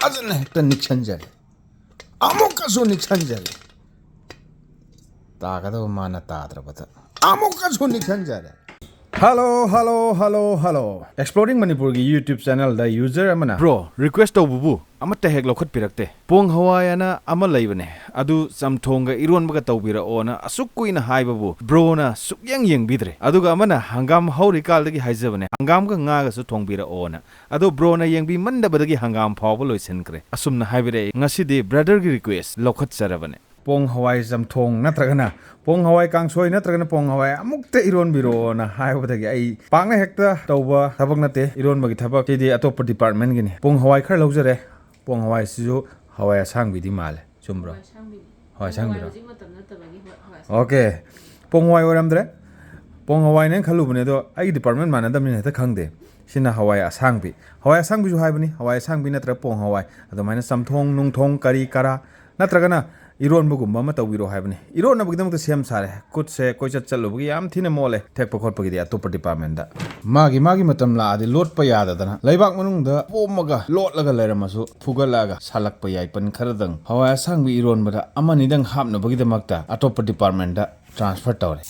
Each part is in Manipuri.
빠진 했던 닉천자리 아무까지 닉천자리 따가도 많아 따들어보다 아무까지 닉천자리 Hello Exploring Manipur ki YouTube channel da user amana bro request to bubu amata hek lokhat pirakte pong Hawai na ama leibane adu samthonga iron baga tawbira ona asuk kuina haibabu bro na sukyang yeng bidre aduga amana hangam hauri kal dagi haijabane hangam ga nga ga su thongbira ona adu bro na yengbi mandabadagi hangam phawbo loisen kre asumna haibire ngasidi brother gi request lokhat sarabane pong Hawai samthong natragana pong Hawai kangsoi natragana pong Hawai amukte iron biro na haibadagi ai pangna hekta tawba thabak nate iron bagi thabak tidi atop department gini pong Hawai khar lawjare pong Hawai sijo Hawai Asangbi di male chumbro Hawai Asangbi okay pong Hawai oramdre pong Hawai nen khalu bune do ai department manadam ni ta khangde sina Hawai Asangbi ju haibani Hawai Asangbi natra pong Hawai adomaina samthong nungthong kari kara natragana iron bugumba ma tawiro haibani iron na bugdam ta sem sare kut se koi chat chalu bugi yam thine mole thek pakhot pagi dia top department da magi matam la adi lot pa yada dana laibak manung da pomaga lot laga leramasu phugalaga salak pa yai pan kharadang Hawai Asangbi iron bada amani dang hapna bagi damakta atop department da transfer tawre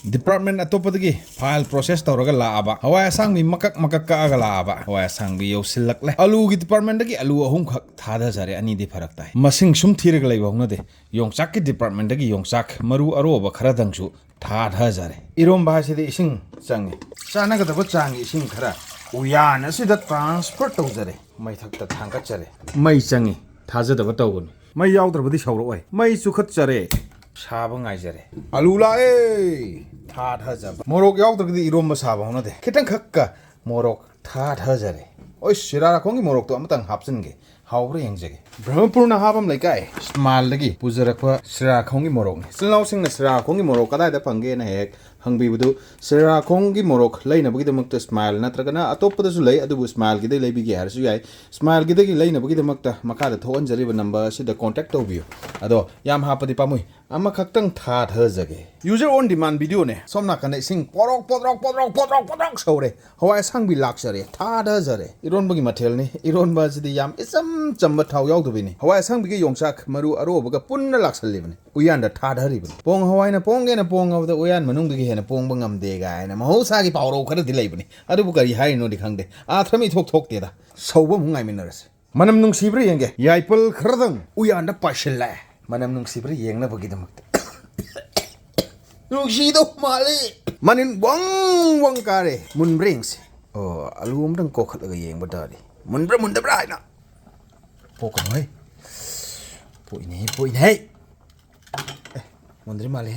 department atopodagi file process tawraga laaba Hawai Asangbi makak ka aga laaba Hawai Asangbi yosilak le alu gi department dagi alu ahum khak thada jare ani de farak tai masing sum thiraga laiba hongna de yongchak ki department dagi yongchak maru aroba kharadang su thada jare iromba sidi ising changi chana ga daba changi ising khara uyana sida transfer tawjare mai thakta thangka chare mai changi thaja daba tawgun mai yawdrabadi sauro oi mai chukhat chare साब ngaijare alula tha jaba morok yawdragdi iromba saba honade khitang khakka morok tha jare oi sirara khongi morok to amatang hapsinge hawbre yengjage brahmapurna habam laikai smal lagi pujarakwa sirara khongi morok ni silnaw singna sirara khongi morok kadai da pangge na hek hangbi budu sirara khongi morok leina bagi damakta smile natragana atopada su lei adubu smile gi dai leibi gi harsu yai smile gi dai leina bagi damakta makada thoan jariba number sida contact tawbiyo ado yam hapadi pamui ama khaktang tha jage user on demand video ne somna kana sing porok sore Hawai Asangbi laksare tha jare iron bagi mathel ni iron ba jidi yam isam chamba thaw yaw du bini Hawai Asangbi gi yongsak maru aro baga punna laksalli bini uyan da tha dhari bini pong Hawai na pong ge na pong awda uyan manung gi hena pong bangam de ga na mahosa gi pawro khara di leibani adu bu kari hai no di khangde a thrami thok te da sauba mungai minerase manam nung sibre yenge yaipal khradang uyan da pashilla manam nung sibre yengna bagi damakta nung sido mali manin wang kare mun brings oh alum dang ko khat ga yeng badari mun da bra na pokon hoi poi nei mundri mali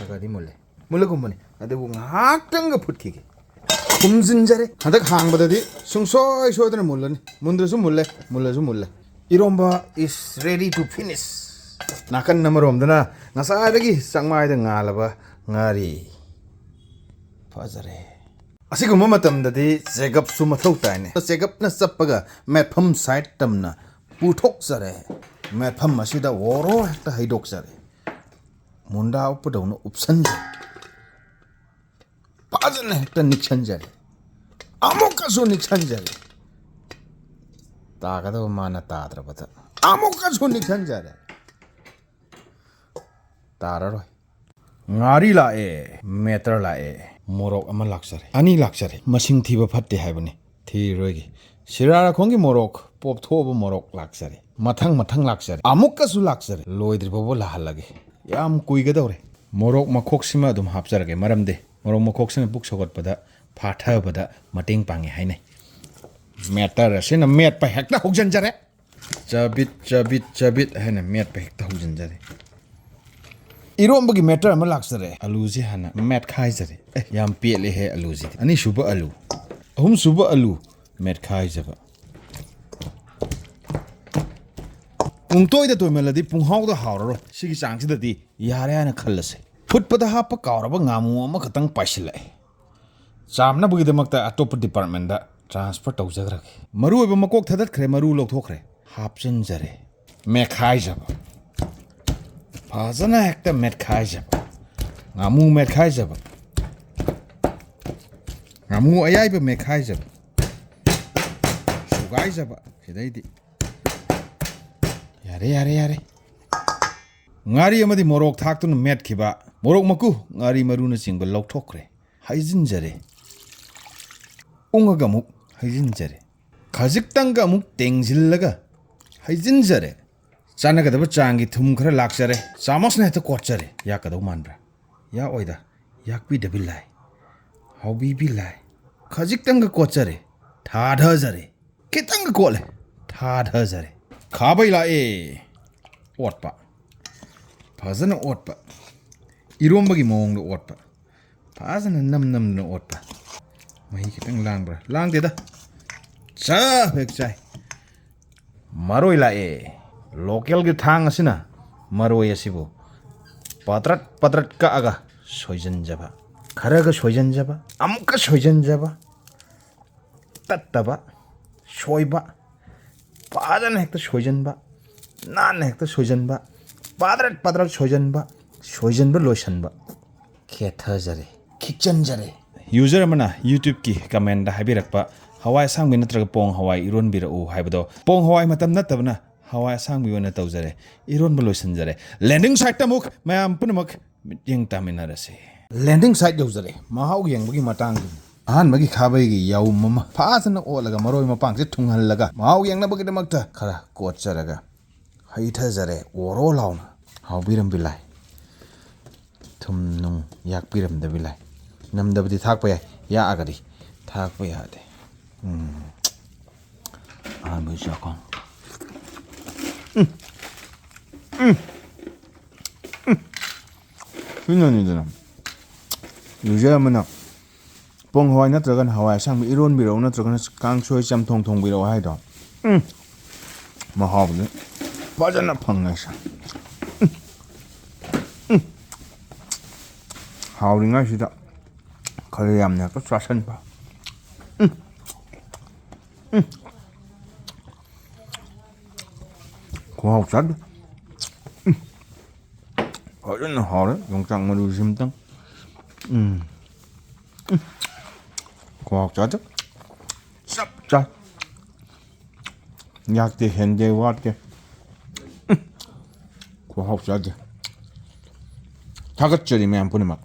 agadi mulle gumbani adebu ngakang ga phutki kumjinjare hadak hangbadadi sungsoi soidana mullani mundrasu mulle EROMBA is ready to finish nakan namaromdana ngasai sangmai da ngalaba ngari fazare asiguma matamdadi checkup su mathau taine checkup na chappaga metpham side tamna puthok jare metpham asida woro hekta haidok jare munda upadawna upsan 빠진 했던 닉천자리 아무까지 닉천자리 따가도 많아 따들어보다 아무까지 닉천자리 따라로 ngari lae meter lae morok ama laksare ani laksare masing thiba phatte haibani thirogi sirara khongi morok pop thoba morok laksare mathang laksare amukka su laksare loidri bobo lahalage yam kuiga dawre morok makhok sima dum hapjarage maramde morok makhok sina buk sogot pada phatha pada mating pange haine meter sina met pa hekta hokjan jare chabit haina met pa hekta hokjan jare EROMBA meter ama laksare aluji hana met khai jare yam pele he aluji ani suba alu ahum suba alu met khai jaba pungtoi da toy meladi punghaw da hawro sigi changsi da di yare ana khallase phutpada hapa kawraba ngamu ama khatang paisila chamna bugi damakta atop department da transfer tawjagrake maru oba makok thadat khre maru lok thokre hapchen jare me khai jaba fazana hekta met khai jaba ngamu met khai jaba ngamu ayai ba me khai jaba ꯊꯨꯒꯥꯏꯖꯕ ꯁꯤꯗꯩꯗꯤ ꯌꯥꯔꯦ ꯉꯥꯔꯤ ꯑꯃꯗꯤ ꯃꯣꯔꯣꯛ ꯊꯥꯛꯇꯨꯅ ꯃꯦꯠꯈꯤꯕ ꯃꯣꯔꯣꯛ ꯃꯀꯨ ꯉꯥꯔꯤ ꯃꯔꯨꯅꯆꯤꯡꯕ ꯂꯧꯊꯣꯛꯈ꯭ꯔꯦ ꯍꯩꯖꯤꯟꯖꯔꯦ ꯎꯡꯉꯒ ꯑꯃꯨꯛ ꯍꯩꯖꯤꯟꯖꯔꯦ ꯈꯖꯤꯛꯇꯪꯒ ꯑꯃꯨꯛ ꯇꯦꯡꯁꯤꯜꯂꯒ ꯍꯩꯖꯤꯟꯖꯔꯦ ꯆꯥꯟꯅꯒꯗꯕ ꯆꯥꯡꯒꯤ ꯊꯨꯝ ꯈꯔ ꯂꯥꯛꯆꯔꯦ ꯆꯥꯃꯁꯅ ꯍꯦꯛꯇ ꯀꯣꯠꯆꯔꯦ ꯌꯥꯛꯀꯗꯧ ꯃꯥꯟꯕ꯭ꯔꯥ ꯌꯥꯛꯑꯣꯏꯗ ꯌꯥꯛꯄꯤꯗꯕꯤ ꯂꯥꯏ ꯍꯥꯎꯕꯤꯕꯤ ꯂꯥꯏ ꯈꯖꯤꯛꯇꯪꯒ ꯀꯣꯠꯆꯔꯦ ꯊꯥꯙꯖꯔꯦ ꯈꯤꯇꯪꯒ ꯀꯣꯠꯂꯦ ꯊꯥꯙꯖꯔꯦ ꯈꯥꯕꯩ ꯂꯥꯛꯑꯦ ꯑꯣꯠꯄ ꯐꯖꯅ ꯑꯣꯠꯄ 이롬ꯕꯒꯤ ꯃꯑꯣꯡꯗ ꯑꯣꯠꯄ ꯐꯖꯅ ꯅꯝꯗꯅ ꯑꯣꯠꯄ ꯃꯍꯤ ꯈꯤꯇꯪ ꯂꯥꯡꯕ꯭ꯔꯥ ꯂꯥꯡꯗꯦꯗ ꯆꯞ ꯍꯦꯛ ꯆꯥꯏ ꯃꯔꯣꯏ ꯂꯥꯛꯑꯦ ꯂꯣꯀꯦꯜꯒꯤ ꯊꯥꯡ ꯑꯁꯤꯅ ꯃꯔꯣꯏ ꯑꯁꯤꯕꯨ ꯄꯥꯇ꯭ꯔꯠ ꯀꯛꯑꯒ ꯁꯣꯏꯖꯟꯖꯕ ꯈꯔꯒ ꯁꯣꯏꯖꯟꯖꯕ ꯑꯃꯨꯛꯀ ꯁꯣꯏꯖꯟꯖꯕ ꯇꯠꯇꯕ ꯁꯣꯏꯕ ꯐꯖꯅ ꯍꯦꯛꯇ ꯁꯣꯏꯖꯟꯕ ꯅꯥꯟꯅ ꯍꯦꯛꯇ ꯁꯣꯏꯖꯟꯕ ꯄꯥꯇ꯭ꯔꯠ ꯁꯣꯏꯖꯟꯕ ꯂꯣꯏꯁꯟꯕ ꯈꯦꯊꯖꯔꯦ ꯈꯤꯛꯆꯟꯖꯔꯦ ꯌꯨꯖꯔ ꯑꯃꯅ ꯌꯨꯇ꯭ꯌꯨꯕꯀꯤ ꯀꯃꯦꯟꯗ ꯍꯥꯏꯕꯤꯔꯛꯄ ꯍꯋꯥꯏ ꯑꯁꯥꯡꯕꯤ ꯅꯠꯇ꯭ꯔꯒ ꯄꯣꯡ ꯍꯋꯥꯏ ꯏꯔꯣꯟꯕꯤꯔꯛꯎ ꯍꯥꯏꯕꯗꯣ ꯄꯣꯡ ꯍꯋꯥꯏ ꯃꯇꯝ ꯅꯠꯇꯕꯅ ꯍꯋꯥꯏ ꯑꯁꯥꯡꯕꯤ ꯑꯣꯏꯅ ꯇꯧꯖꯔꯦ ꯏꯔꯣꯟꯕ ꯂꯣꯏꯁꯤꯟꯖꯔꯦ ꯂꯦꯟꯗꯤꯡ ꯁꯥꯏꯠꯇ ꯑꯃꯨꯛ ꯃꯌꯥꯝ ꯄꯨꯝꯅꯃꯛ ꯃꯤꯠꯌꯦꯡ ꯇꯥꯃꯤꯟꯅꯔꯁꯤ ꯂꯦꯟꯗꯤꯡ ꯁꯥꯏꯠ ꯌꯧꯖꯔꯦ ꯃꯍꯥꯎ ꯌꯦꯡꯕꯒꯤ ꯃꯇꯥꯡꯗꯨꯅꯤ ꯑꯍꯥꯟꯕꯒꯤ ꯈꯥꯕꯩꯒꯤ ꯌꯥꯎꯝ ꯑꯃ ꯐꯖꯅ ꯑꯣꯠꯂꯒ ꯃꯔꯣꯏ ꯃꯄꯥꯡꯁꯦ ꯊꯨꯡꯍꯜꯂꯒ ꯃꯍꯥꯎ ꯌꯦꯡꯅꯕꯒꯤꯗꯃꯛꯇ ꯈꯔ ꯀꯣꯠꯆꯔꯒ ꯍꯩꯊꯖꯔꯦ ꯑꯣꯔꯣ ꯂꯥꯎꯅ ꯍꯥꯎꯕꯤꯔꯝꯕꯤ ꯂꯥꯏ ꯊꯨꯝ ꯅꯨꯡ ꯌꯥꯛꯄꯤꯔꯝꯗꯕꯤ ꯂꯥꯏ ꯅꯝꯗꯕꯗꯤ ꯊꯥꯛꯄ ꯌꯥꯏ ꯌꯥꯛꯑꯒꯗꯤ ꯊꯥꯛꯄ ꯌꯥꯗꯦ ꯑꯍꯥꯟꯕꯒꯤ ꯆꯥꯛꯈꯣꯡ ꯁꯤꯅꯅꯤꯗꯅ ꯌꯨꯖꯔ ꯑꯃꯅ ꯄꯣꯡ ꯍꯋꯥꯏ ꯅꯠꯇ꯭ꯔꯒꯅ ꯍꯋꯥꯏ ꯑꯁꯥꯡꯕꯤ ꯏꯔꯣꯟꯕꯤꯔꯛꯎ ꯅꯠꯇ꯭ꯔꯒꯅ ꯀꯥꯡꯁꯣꯏ ꯆꯝꯊꯣꯡ ꯊꯣꯡꯕꯤꯔꯛꯎ ꯍꯥꯏꯗꯣ ꯃꯍꯥꯎꯗꯤ ꯐꯖꯅ ꯐꯪꯉꯦ ꯍꯥꯎꯔꯤꯉꯩꯁꯤꯗ ꯈꯔ ꯌꯥꯝꯅ ꯍꯦꯛꯇ ꯆꯥꯁꯟꯕ ꯈꯨꯍꯥꯎ ꯆꯥꯗꯦ ꯐꯖꯅ ꯍꯥꯎꯔꯦ ꯌꯣꯡꯆꯥꯛ ꯃꯔꯨꯁꯤꯃꯇꯪ ꯈꯨꯍꯥꯎ ꯆꯥꯗꯦ ꯆꯞ ꯆꯥꯏ ꯌꯥꯛꯇꯦ ꯍꯦꯟꯗꯦ ꯋꯥꯠꯇꯦ ꯈꯨꯍꯥꯎ ꯆꯥꯗꯦ ꯊꯥꯒꯠꯆꯔꯤ ꯃꯌꯥꯝ ꯄꯨꯝꯅꯃꯛ